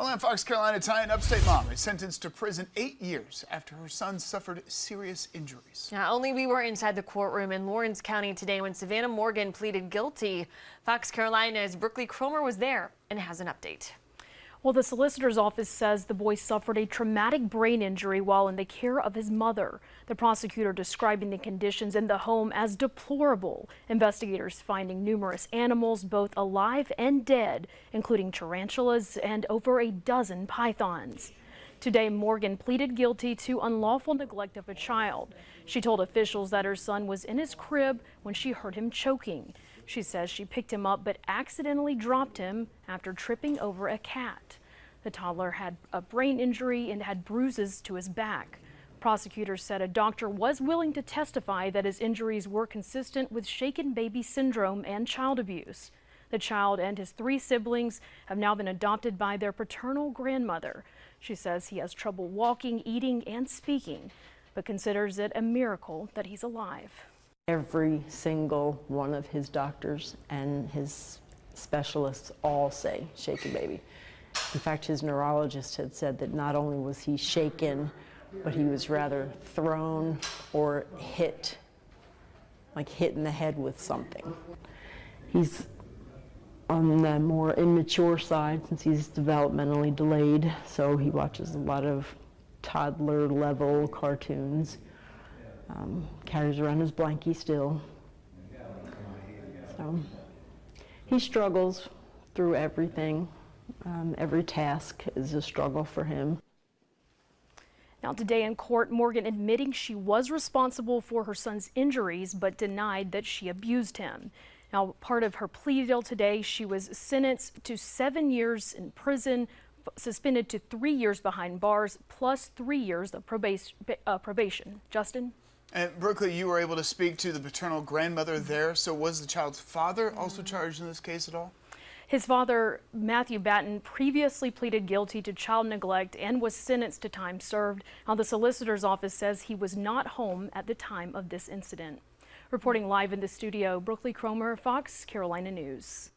Well, on Fox Carolina Tie, an Upstate mom is sentenced to prison 8 years after her son suffered serious injuries. Now, only we were inside the courtroom in Lawrence County today when Savannah Morgan pleaded guilty. Fox Carolina's Brooklyn Cromer was there and has an update. Well, the solicitor's office says the boy suffered a traumatic brain injury while in the care of his mother. The prosecutor describing the conditions in the home as deplorable. Investigators finding numerous animals, both alive and dead, including tarantulas and over a dozen pythons. Today, Morgan pleaded guilty to unlawful neglect of a child. She told officials that her son was in his crib when she heard him choking. She says she picked him up but accidentally dropped him after tripping over a cat. The toddler had a brain injury and had bruises to his back. Prosecutors said a doctor was willing to testify that his injuries were consistent with shaken baby syndrome and child abuse. The child and his 3 siblings have now been adopted by their paternal grandmother. She says he has trouble walking, eating, and speaking, but considers it a miracle that he's alive. Every single one of his doctors and his specialists all say shaken baby. In fact, his neurologist had said that not only was he shaken, but he was rather thrown or hit, like hit in the head with something. He's on the more immature side since he's developmentally delayed, so he watches a lot of toddler level cartoons. Carries around his blankie still. So he struggles through everything. Every task is a struggle for him. Now today in court, Morgan admitting she was responsible for her son's injuries but denied that she abused him. Now, part of her plea deal today, she was sentenced to 7 years in prison, suspended to 3 years behind bars, plus 3 years of probation. Justin? And Brooklyn, you were able to speak to the paternal grandmother there. So was the child's father also charged in this case at all? His father, Matthew Batten, previously pleaded guilty to child neglect and was sentenced to time served. Now, the solicitor's office says he was not home at the time of this incident. Reporting live in the studio, Brooklyn Cromer, Fox Carolina News.